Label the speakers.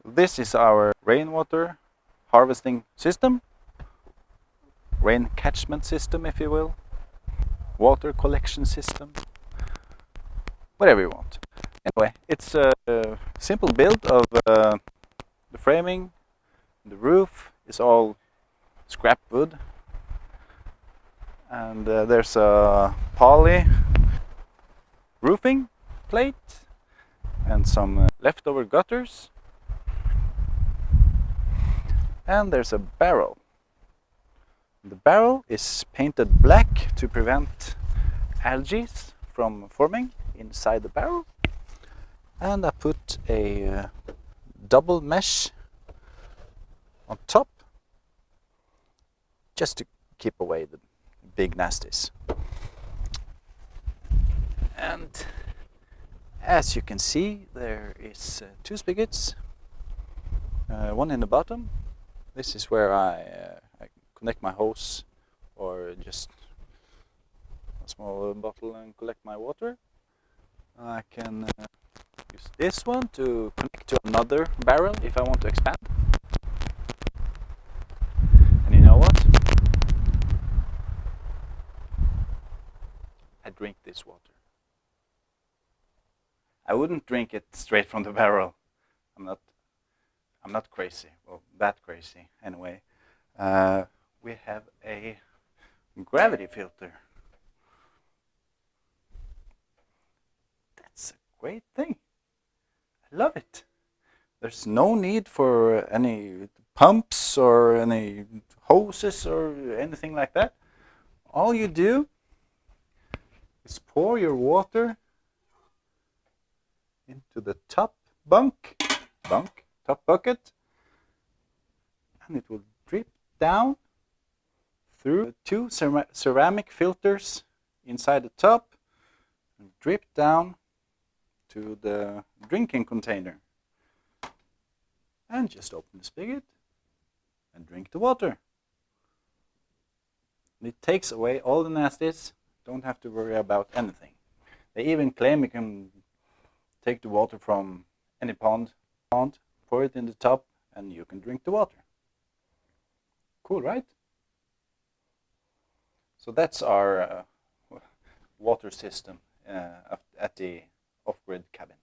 Speaker 1: This is our rainwater harvesting system, rain catchment system if you will, water collection system, whatever you want. Anyway, it's a simple build of the framing. The roof is all scrap wood, and there's a poly roofing plate and some leftover gutters, and there's a barrel. The barrel is painted black to prevent algae from forming inside the barrel, and I put a double mesh on top just to keep away the big nasties. And as you can see, there is two spigots, one in the bottom. This is where I connect my hose or just a small bottle and collect my water. I can use this one to connect to another barrel if I want to expand. And you know what? I drink this water. I wouldn't drink it straight from the barrel. I'm not crazy. Well, that crazy anyway. We have a gravity filter. That's a great thing. I love it. There's no need for any pumps or any hoses or anything like that. All you do is pour your water into the top top bucket, and it will drip down through two ceramic filters inside the top and drip down to the drinking container. And just open the spigot and drink the water. It takes away all the nasties. Don't have to worry about anything. They even claim you can take the water from any pond, pour it in the top, and you can drink the water. Cool, right? So that's our water system at the off-grid cabin.